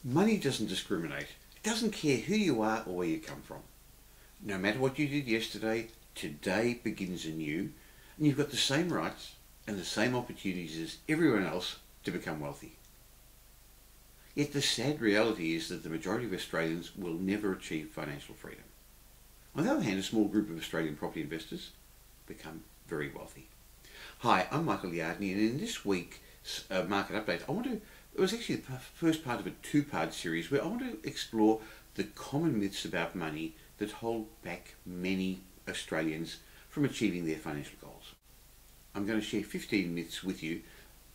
Money doesn't discriminate. It doesn't care who you are or where you come from. No matter what you did yesterday, today begins anew, and you've got the same rights and the same opportunities as everyone else to become wealthy. Yet the sad reality is that the majority of Australians will never achieve financial freedom. On the other hand, a small group of Australian property investors become very wealthy. Hi, I'm Michael Yardney, and in this week's market update, it was actually the first part of a two-part series where I want to explore the common myths about money that hold back many Australians from achieving their financial goals. I'm going to share 15 myths with you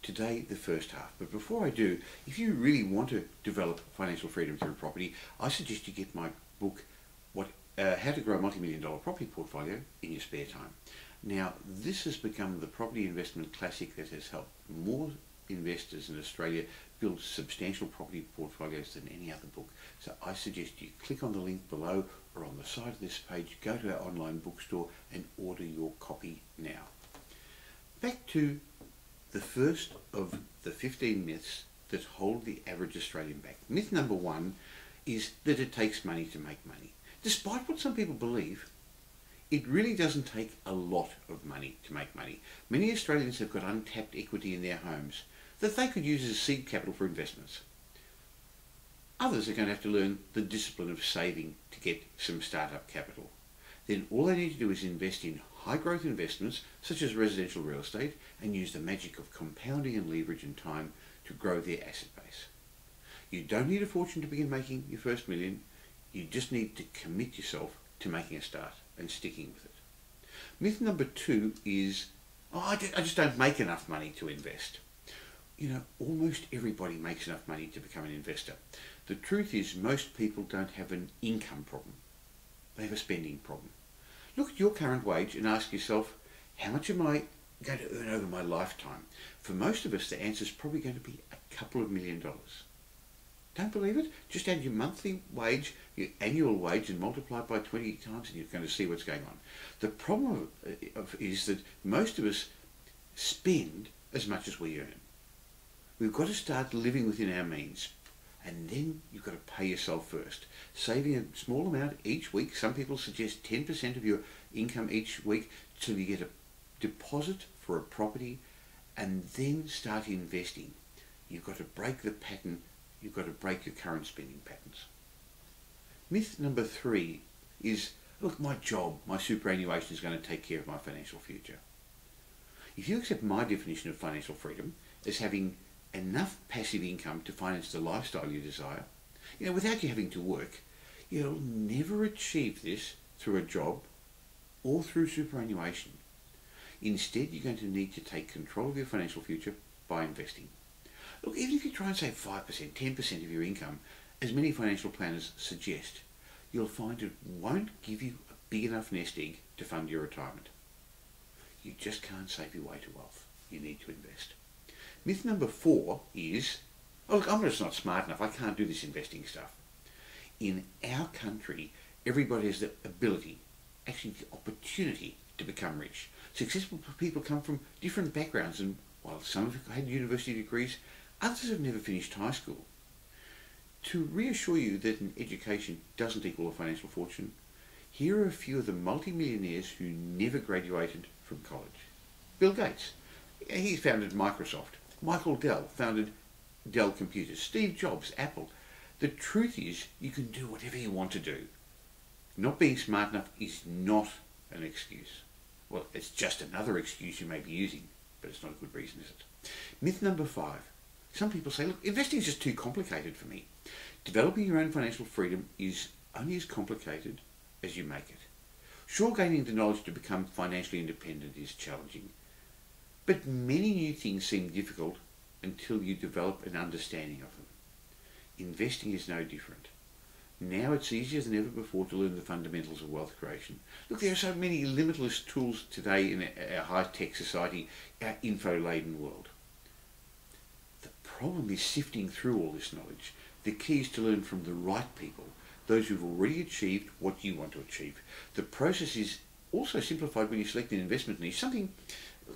today, the first half. But before I do, if you really want to develop financial freedom through property, I suggest you get my book, How to Grow a Multi-Million-Dollar Property Portfolio in Your Spare Time. Now, this has become the property investment classic that has helped more investors in Australia build substantial property portfolios than any other book. So I suggest you click on the link below or on the side of this page, go to our online bookstore and order your copy now. Back to the first of the 15 myths that hold the average Australian back. Myth number one is that it takes money to make money. Despite what some people believe, it really doesn't take a lot of money to make money. Many Australians have got untapped equity in their homes that they could use as seed capital for investments. Others are going to have to learn the discipline of saving to get some startup capital. Then all they need to do is invest in high growth investments such as residential real estate and use the magic of compounding and leverage in time to grow their asset base. You don't need a fortune to begin making your first million. You just need to commit yourself to making a start and sticking with it. Myth number two is, I just don't make enough money to invest. You know, almost everybody makes enough money to become an investor. The truth is most people don't have an income problem. They have a spending problem. Look at your current wage and ask yourself, how much am I going to earn over my lifetime? For most of us, the answer is probably going to be a couple of $1 million. Don't believe it? Just add your monthly wage, your annual wage, and multiply it by 20 times and you're going to see what's going on. The problem is that most of us spend as much as we earn. We've got to start living within our means, and then you've got to pay yourself first. Saving a small amount each week. Some people suggest 10% of your income each week till you get a deposit for a property, and then start investing. You've got to break the pattern. You've got to break your current spending patterns. Myth number three is, look, my job, my superannuation is going to take care of my financial future. If you accept my definition of financial freedom as having enough passive income to finance the lifestyle you desire, without you having to work, you'll never achieve this through a job or through superannuation. Instead, you're going to need to take control of your financial future by investing. Look, even if you try and save 5%, 10% of your income, as many financial planners suggest, you'll find it won't give you a big enough nest egg to fund your retirement. You just can't save your way to wealth. You need to invest. Myth number four is, oh look, I'm just not smart enough, I can't do this investing stuff. In our country, everybody has the ability, actually the opportunity to become rich. Successful people come from different backgrounds, and while some have had university degrees, others have never finished high school. To reassure you that an education doesn't equal a financial fortune, here are a few of the multi-millionaires who never graduated from college. Bill Gates, he founded Microsoft. Michael Dell founded Dell Computers. Steve Jobs, Apple. The truth is, you can do whatever you want to do. Not being smart enough is not an excuse. Well, it's just another excuse you may be using, but it's not a good reason, is it? Myth number five. Some people say, look, investing is just too complicated for me. Developing your own financial freedom is only as complicated as you make it. Sure, gaining the knowledge to become financially independent is challenging, but many new things seem difficult until you develop an understanding of them. Investing is no different. Now it's easier than ever before to learn the fundamentals of wealth creation. Look, there are so many limitless tools today in our high-tech society, our info-laden world. The problem is sifting through all this knowledge. The key is to learn from the right people, those who've already achieved what you want to achieve. The process is also simplified when you select an investment niche, something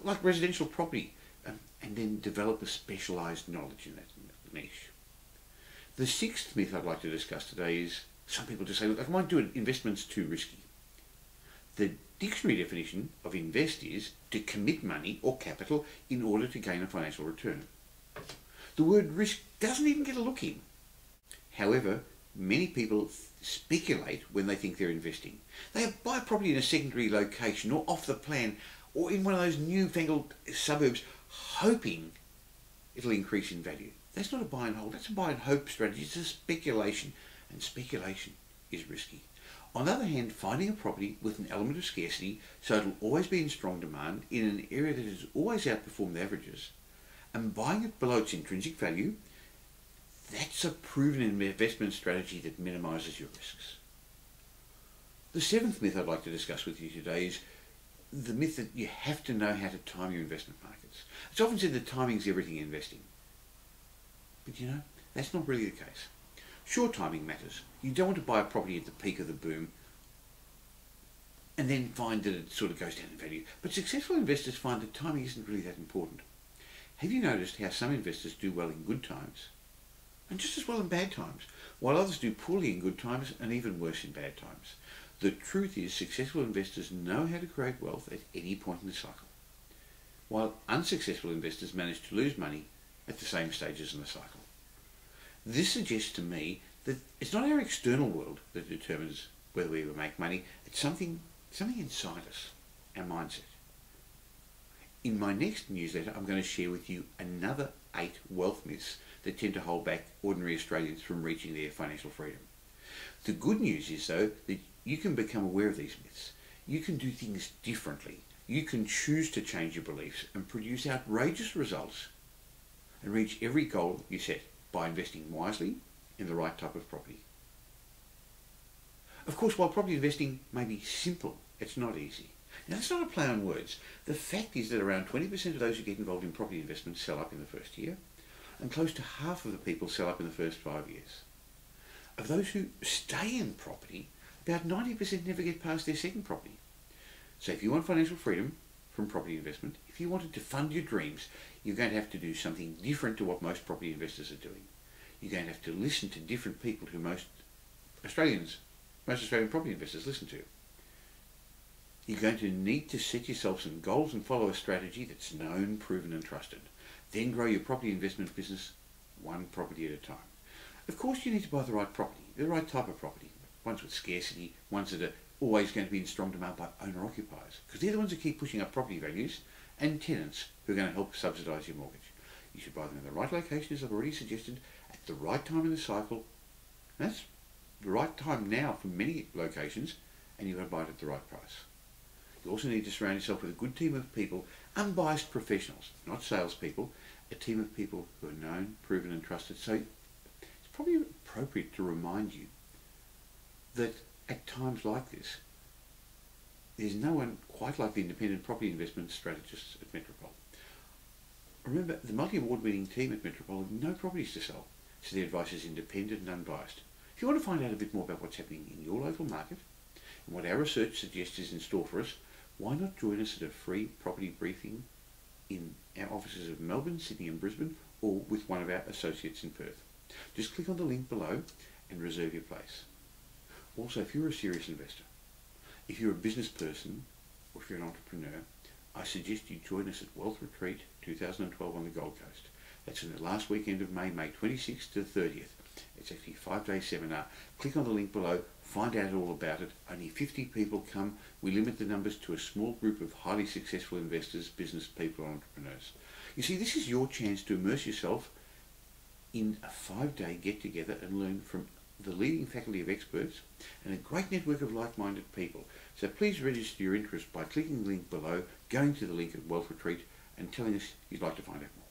like residential property, and then develop a specialised knowledge in that niche. The sixth myth I'd like to discuss today is some people just say, look, I might do it, investment's too risky. The dictionary definition of invest is to commit money or capital in order to gain a financial return. The word risk doesn't even get a look in. However, many people speculate when they think they're investing. They buy property in a secondary location or off the plan or in one of those newfangled suburbs hoping it'll increase in value. That's not a buy and hold, that's a buy and hope strategy. It's a speculation, and speculation is risky. On the other hand, finding a property with an element of scarcity so it'll always be in strong demand in an area that has always outperformed the averages and buying it below its intrinsic value, that's a proven investment strategy that minimises your risks. The seventh myth I'd like to discuss with you today is the myth that you have to know how to time your investment markets. It's often said that timing's everything in investing. But you know, that's not really the case. Sure, timing matters. You don't want to buy a property at the peak of the boom and then find that it sort of goes down in value. But successful investors find that timing isn't really that important. Have you noticed how some investors do well in good times and just as well in bad times, while others do poorly in good times and even worse in bad times? The truth is, successful investors know how to create wealth at any point in the cycle, while unsuccessful investors manage to lose money at the same stages in the cycle. This suggests to me that it's not our external world that determines whether we will make money, it's something inside us, our mindset. In my next newsletter, I'm going to share with you another 8 wealth myths that tend to hold back ordinary Australians from reaching their financial freedom. The good news is, though, that you can become aware of these myths. You can do things differently. You can choose to change your beliefs and produce outrageous results and reach every goal you set by investing wisely in the right type of property. Of course, while property investing may be simple, it's not easy. Now, that's not a play on words. The fact is that around 20% of those who get involved in property investment sell up in the first year, and close to half of the people sell up in the first 5 years. Of those who stay in property, about 90% never get past their second property. So if you want financial freedom from property investment, if you wanted to fund your dreams, you're going to have to do something different to what most property investors are doing. You're going to have to listen to different people who most Australian property investors listen to. You're going to need to set yourself some goals and follow a strategy that's known, proven and trusted. Then grow your property investment business one property at a time. Of course, you need to buy the right property, the right type of property, ones with scarcity, ones that are always going to be in strong demand by owner-occupiers, because they're the ones that keep pushing up property values, and tenants who are going to help subsidise your mortgage. You should buy them in the right location, as I've already suggested, at the right time in the cycle. That's the right time now for many locations, and you've got to buy it at the right price. You also need to surround yourself with a good team of people, unbiased professionals, not salespeople, a team of people who are known, proven and trusted. So it's probably appropriate to remind you that at times like this, there's no one quite like the independent property investment strategists at Metropole. Remember, the multi-award winning team at Metropole have no properties to sell, so their advice is independent and unbiased. If you want to find out a bit more about what's happening in your local market and what our research suggests is in store for us, why not join us at a free property briefing in our offices of Melbourne, Sydney and Brisbane, or with one of our associates in Perth. Just click on the link below and reserve your place. Also, if you're a serious investor, if you're a business person, or if you're an entrepreneur, I suggest you join us at Wealth Retreat 2012 on the Gold Coast. That's in the last weekend of May, May 26th to 30th. It's actually a 5-day seminar. Click on the link below, find out all about it. Only 50 people come. We limit the numbers to a small group of highly successful investors, business people and entrepreneurs. You see, this is your chance to immerse yourself in a 5-day get-together and learn from the leading faculty of experts and a great network of like-minded people. So please register your interest by clicking the link below, going to the link at Wealth Retreat and telling us you'd like to find out more.